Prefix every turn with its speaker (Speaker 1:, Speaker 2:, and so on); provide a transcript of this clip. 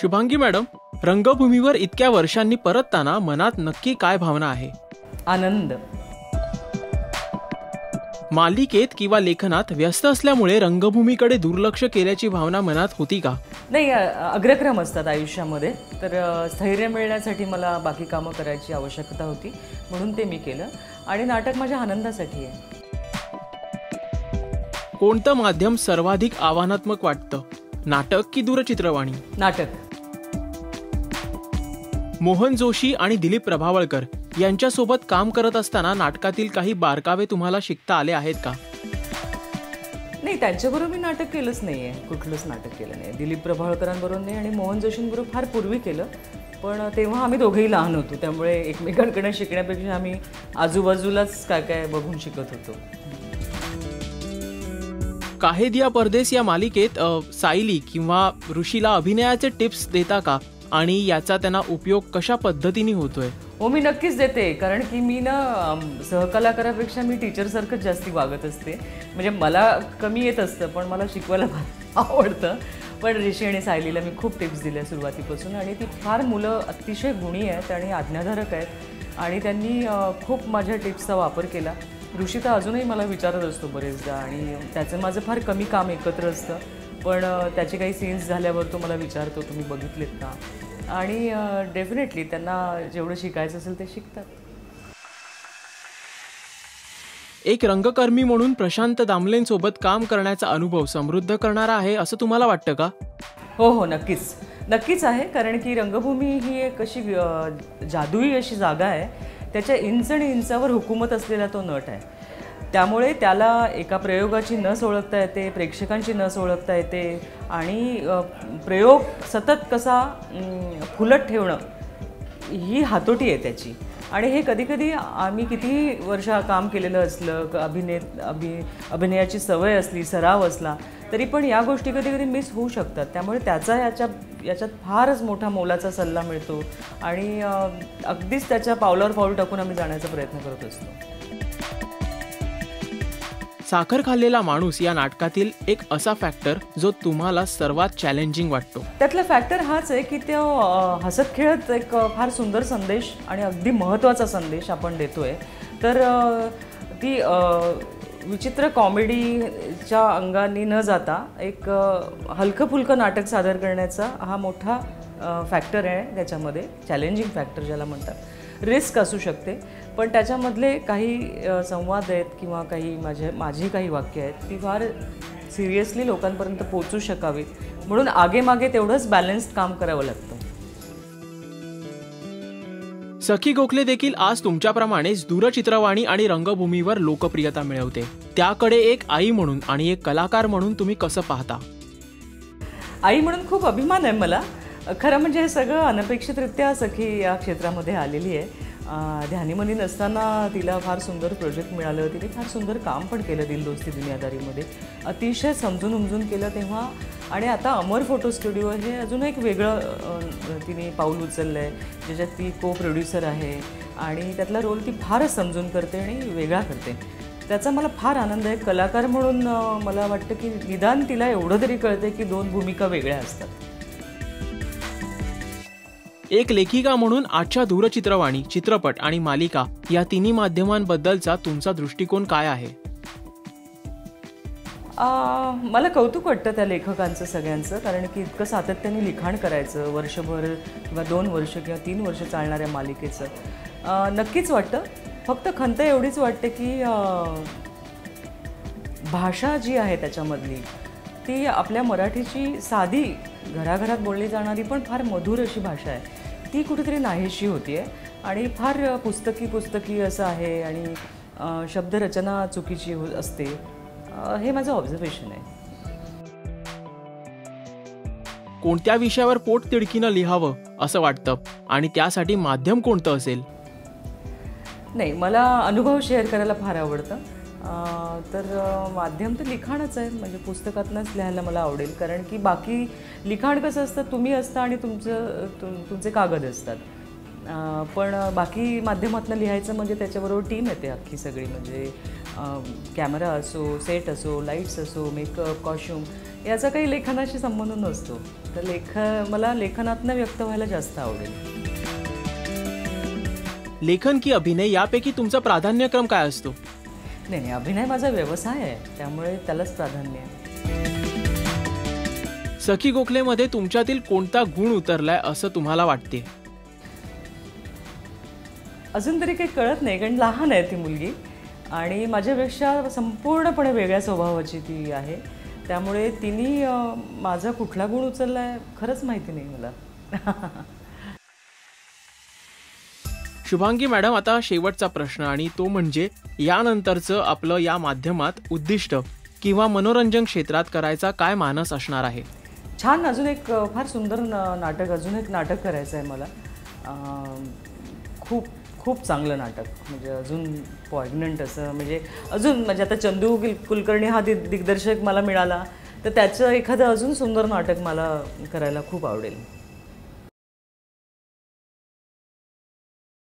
Speaker 1: Shubhangi madam, रंगभूमीवर इतक्या वर्षांनी परतताना मनात नक्की काय भावना आहे?
Speaker 2: आनंद.
Speaker 1: मालिकेत किंवा लेखनात व्यस्त असल्यामुळे रंगभूमीकडे दुर्लक्ष केल्याची भावना मनात होती का?
Speaker 2: नाही, अग्रक्रम असतात आयुष्यामध्ये, तर स्थैर्य मिळण्यासाठी मला बाकी कामं करायची आवश्यकता होती, म्हणून ते मी केलं. आणि नाटक माझ्या आनंदासाठी आहे.
Speaker 1: कोणतं माध्यम सर्वाधिक आव्हानात्मक वाटतं, नाटक की दूरचित्रवाणी?
Speaker 2: नाटक.
Speaker 1: मोहन जोशी आणि दिलीप प्रभावळकर यांच्यासोबत काम करत असताना नाटकातील काही बारकावे तुम्हाला शिकता आले आहेत का?
Speaker 2: नाही, त्यांच्याबरोबर मी नाटक केलंच नाही आहे, कुठलंच नाटक केलं नाही. दिलीप प्रभावळकरांबरोबर नाही आणि मोहन जोशींबरोबर फार पूर्वी केलं, पण तेव्हा आम्ही दोघेही लहान होतो, त्यामुळे एकमेकांकडे शिकण्यापेक्षा आम्ही आजूबाजूलाच काय काय बघून शिकत होतो.
Speaker 1: काहे दिया परदेस या मालिकेत सायली किंवा ऋषीला अभिनयाचे टिप्स देता का, आणि याचा त्यांना उपयोग कशा पद्धतीने होतोय?
Speaker 2: हो, मी नक्कीच देते, कारण की मी ना सहकलाकारापेक्षा मी टीचरसारखंच जास्ती वागत असते. म्हणजे मला कमी येत असतं, पण मला शिकवायला आवडतं. पण ऋषी आणि सायलीला मी खूप टिप्स दिल्या सुरुवातीपासून, आणि ती फार मुलं अतिशय गुणी आहेत आणि आज्ञाधारक आहेत, आणि त्यांनी खूप माझ्या टिप्सचा वापर केला. ऋषी तर अजूनही मला विचारत असतो बरेचदा, आणि त्याचं माझं फार कमी काम एकत्र असतं, पण त्याचे काही सीन्स झाल्यावर तो मला विचारतो, तुम्ही बघितलेत का? आणि डेफिनेटली त्यांना जेवढं शिकायचं असेल ते शिकतात.
Speaker 1: एक रंगकर्मी म्हणून प्रशांत दामलेंसोबत काम करण्याचा अनुभव समृद्ध करणारा आहे असं तुम्हाला वाटतं का?
Speaker 2: हो हो, नक्कीच नक्कीच आहे, कारण की रंगभूमी ही एक अशी जादुई अशी जागा आहे. त्याच्या इंच आणि इंचावर हुकूमत असलेला तो नट आहे, त्यामुळे त्याला एका प्रयोगाची नस ओळखता येते, प्रेक्षकांची नस ओळखता येते, आणि प्रयोग सतत कसा फुलत ठेवणं ही हातोटी आहे त्याची. आणि हे कधीकधी आम्ही कितीही वर्ष काम केलेलं असलं, अभिनयाची सवय असली, सराव असला, तरी पण या गोष्टी कधीकधी मिस होऊ शकतात. त्यामुळे त्याचा याच्यात फारच मोठा मोलाचा सल्ला मिळतो, आणि अगदीच त्याच्या पावलावर पाऊल टाकून आम्ही जाण्याचा प्रयत्न करत असतो.
Speaker 1: साखर खाल्लेला माणूस या नाटकातील एक असा फॅक्टर जो तुम्हाला सर्वात चॅलेंजिंग वाटतो?
Speaker 2: त्यातला फॅक्टर हाच आहे की तो हसत खेळत एक फार सुंदर संदेश आणि अगदी महत्त्वाचा संदेश आपण देतोय. तर ती विचित्र कॉमेडीच्या अंगाने न जाता एक हलकं फुलकं नाटक सादर करण्याचा हा मोठा फॅक्टर आहे त्याच्यामध्ये. चॅलेंजिंग फॅक्टर ज्याला म्हणतात. रिस्क असू शकते, पण त्याच्यामधले काही संवाद आहेत किंवा काही माझी काही वाक्य आहेत ती फार सिरियसली लोकांपर्यंत पोचू शकावीत, म्हणून आगेमागे तेवढंच बॅलन्स्ड काम करावं लागतं.
Speaker 1: सखी गोखले देखील आज तुमच्याप्रमाणेच दूरचित्रवाणी आणि रंगभूमीवर लोकप्रियता मिळवते. त्याकडे एक आई म्हणून आणि एक कलाकार म्हणून तुम्ही कसं पाहता?
Speaker 2: आई म्हणून खूप अभिमान आहे मला. खरं म्हणजे हे सगळं अनपेक्षितरित्या सखी या क्षेत्रामध्ये आलेली आहे. ध्यानीमनी नसताना तिला फार सुंदर प्रोजेक्ट मिळालं, तिने फार सुंदर काम पण केलं दिल दोस्ती दुनियादारीमध्ये, अतिशय समजून उमजून केलं तेव्हा. आणि आता अमर फोटो स्टुडिओ हे अजून एक वेगळं तिने पाऊल उचललं आहे, ज्याच्यात ती को प्रोड्युसर आहे, आणि त्यातला रोल ती फारच समजून करते आणि वेगळा करते. त्याचा मला फार आनंद आहे. कलाकार म्हणून मला वाटतं की निदान तिला एवढं तरी कळते की दोन भूमिका वेगळ्या असतात.
Speaker 1: एक लेखिका म्हणून आजच्या दूरचित्रवाणी, चित्रपट आणि मालिका या तिन्ही माध्यमांबद्दलचा तुमचा दृष्टिकोन काय आहे?
Speaker 2: मला कौतुक वाटतं त्या लेखकांचं सगळ्यांचं, कारण की इतकं सातत्याने लिखाण करायचं, वर्षभर किंवा 2 वर्ष किंवा 3 वर्ष चालणाऱ्या मालिकेचं नक्कीच वाटतं. फक्त खंत एवढीच वाटते की भाषा जी आहे त्याच्यामधली ती आपल्या मराठीची साधी घराघरात बोलली जाणारी पण फार मधुर अशी भाषा आहे, ती कुठेतरी नाहीशी होती आहे, आणि फार पुस्तकी असं आहे, आणि शब्दरचना चुकीची असते. हे माझं ऑब्झर्वेशन आहे.
Speaker 1: कोणत्या विषयावर पोट तिडकीनं लिहावं असं वाटतं, आणि त्यासाठी माध्यम कोणतं असेल?
Speaker 2: नाही, मला अनुभव शेअर करायला फार आवडतं. तर माध्यम तर लिखाणच आहे, म्हणजे पुस्तकातनंच लिहायला मला आवडेल, कारण की बाकी लिखाण कसं असतं, तुम्ही असता आणि तुमचे कागद असतात, पण बाकी माध्यमातून लिहायचं म्हणजे त्याच्याबरोबर टीम येते अख्खी सगळी. म्हणजे कॅमेरा असो, सेट असो, लाईट्स असो, मेकअप, कॉस्ट्यूम याचा काही लेखनाशी संबंध नसतो. तर मला लेखनातनं व्यक्त व्हायला जास्त आवडेल.
Speaker 1: लेखन की अभिनय यापैकी तुमचा प्राधान्यक्रम काय असतो?
Speaker 2: नाही, अभिनय माझा व्यवसाय आहे, त्यामुळे त्यालाच प्राधान्य आहे.
Speaker 1: सखी गोखलेमध्ये तुमच्यातील कोणता गुण उतरलाय असं तुम्हाला वाटते?
Speaker 2: अजून तरी काही कळत नाही, कारण लहान आहे ती मुलगी आणि माझ्यापेक्षा संपूर्णपणे वेगळ्या स्वभावाची ती आहे. त्यामुळे तिने माझा कुठला गुण उचलला आहे खरंच माहिती नाही मला.
Speaker 1: शुभांगी मॅडम, आता शेवटचा प्रश्न, आणि तो म्हणजे यानंतरचं आपलं या माध्यमात उद्दिष्ट किंवा मनोरंजन क्षेत्रात करायचा काय मानस असणार आहे?
Speaker 2: छान, अजून एक फार सुंदर नाटक, अजून एक नाटक करायचं आहे मला. खूप खूप चांगलं नाटक, म्हणजे अजून पॉइग्नंट असं, म्हणजे आता चंदू कुलकर्णी हा दिग्दर्शक मला मिळाला तर त्याचं एखादं अजून सुंदर नाटक मला करायला खूप आवडेल.